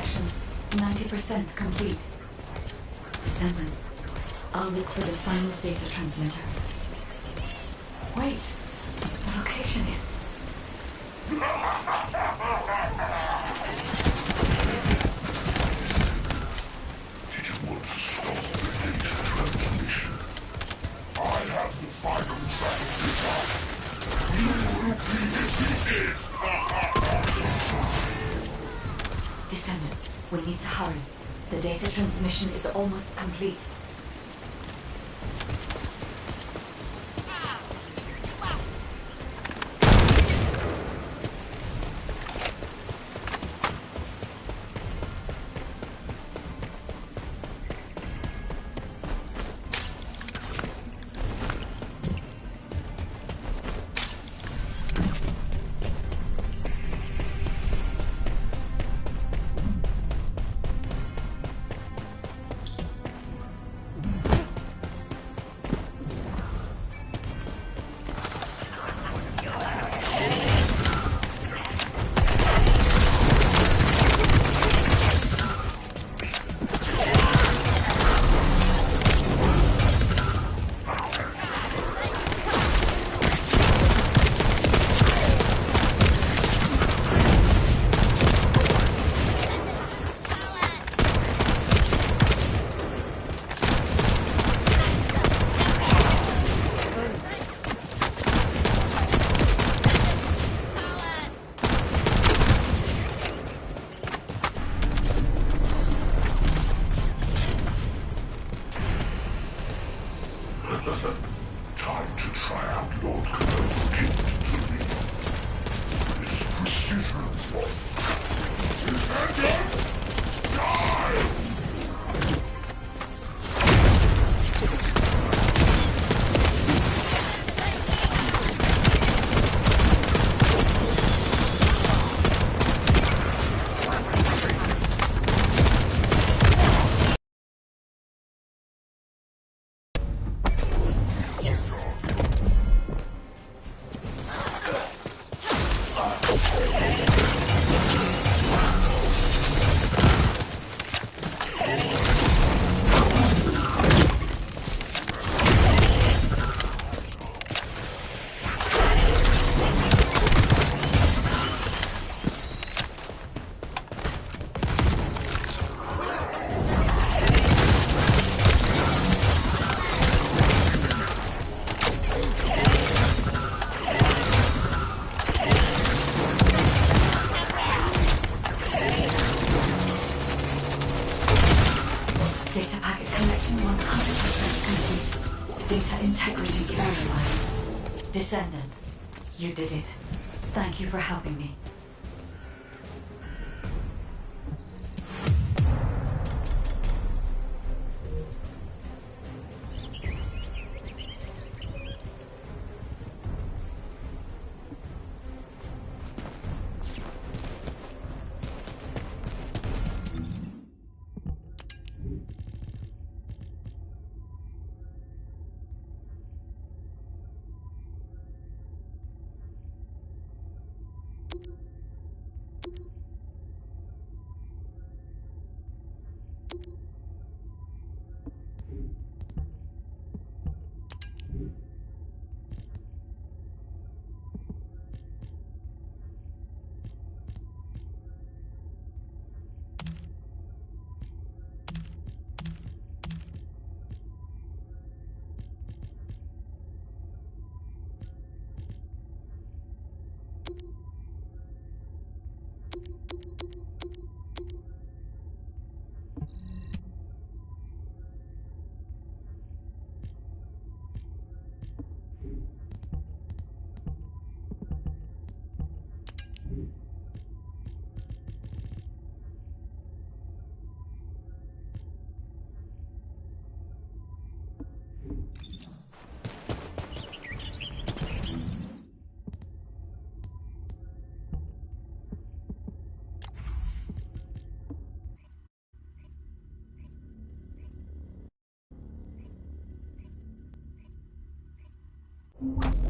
connection 90% complete. Descendant, I'll look for the final data transmitter. Wait, the location is... Did you want to stop the data transmission? I have the final transmitter. You will be defeated! Descendant, we need to hurry. The data transmission is almost complete. Time to try out Lord Corell's gift to me. This precision one. Descendant! Die! Data packet connection 100% complete. Data integrity verified. Descendant, you did it. Thank you for helping me.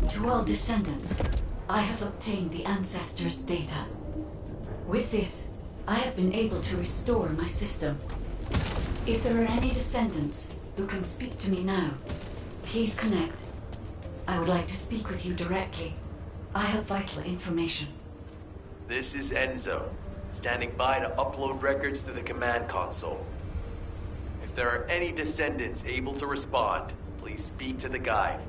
To all descendants, I have obtained the Ancestors' data. With this, I have been able to restore my system. If there are any descendants who can speak to me now, please connect. I would like to speak with you directly. I have vital information. This is Enzo, standing by to upload records to the command console. If there are any descendants able to respond, please speak to the guide.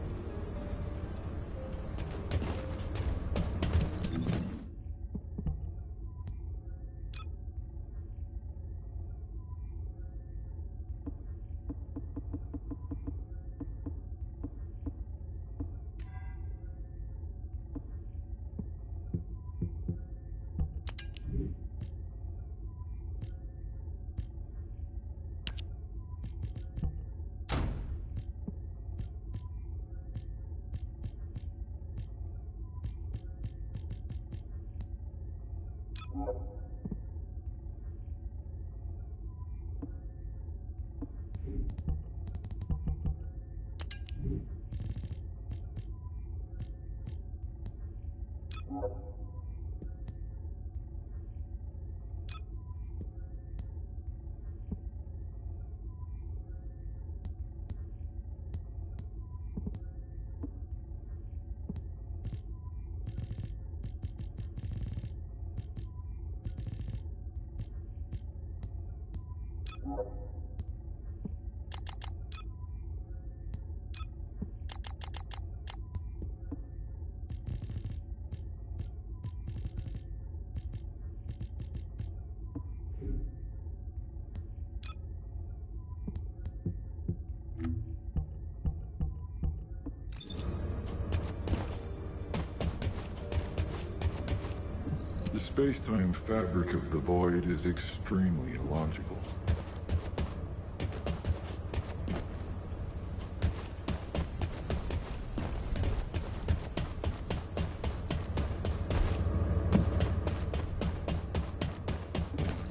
The space-time fabric of the void is extremely illogical.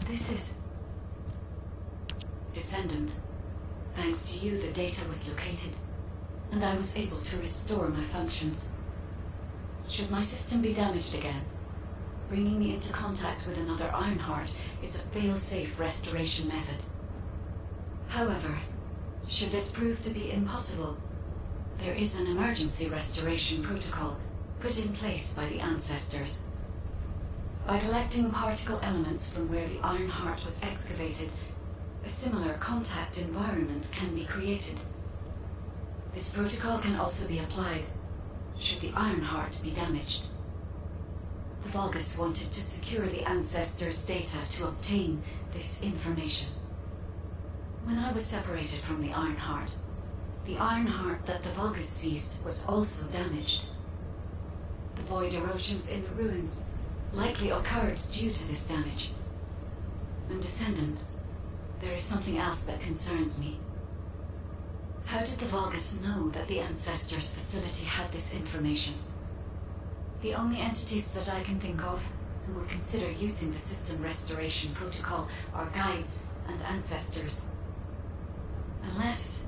This is... Descendant. Thanks to you, the data was located, and I was able to restore my functions. Should my system be damaged again, bringing me into contact with another Ironheart is a fail-safe restoration method. However, should this prove to be impossible, there is an emergency restoration protocol put in place by the ancestors. By collecting particle elements from where the Ironheart was excavated, a similar contact environment can be created. This protocol can also be applied should the Ironheart be damaged. The Vulgus wanted to secure the ancestors' data to obtain this information. When I was separated from the Ironheart that the Vulgus seized was also damaged. The void erosions in the ruins likely occurred due to this damage. And Descendant, there is something else that concerns me. How did the Vulgus know that the ancestors' facility had this information? The only entities that I can think of who would consider using the system restoration protocol are guides and ancestors. Unless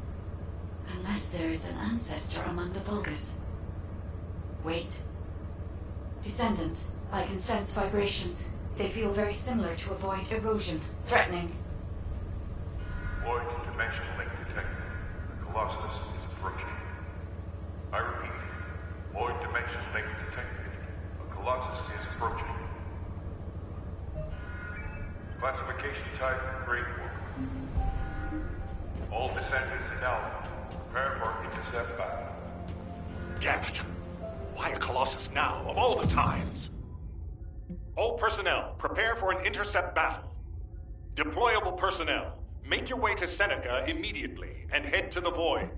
there is an ancestor among the Vulgus. Wait. Descendant, I can sense vibrations. They feel very similar to a void erosion. Threatening. Void dimension link detected. The Colossus is approaching. I repeat, void dimension link detected. The Colossus is approaching. Classification type, Grade 1. All descendants in Alpha, prepare for intercept battle. Damn it! Why a Colossus now, of all the times? All personnel, prepare for an intercept battle. Deployable personnel, make your way to Seneca immediately and head to the Void.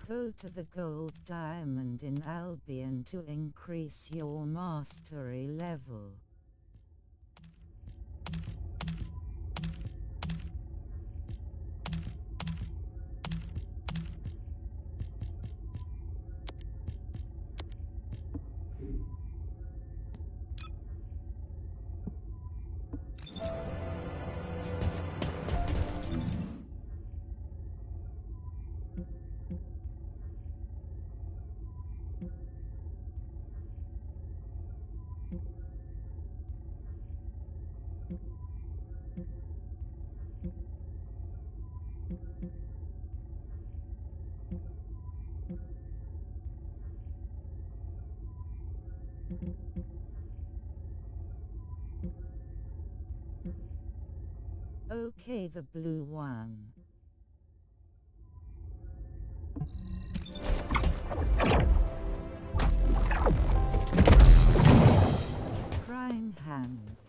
Go to the gold diamond in Albion to increase your mastery level. Okay, the blue one. Prime hand.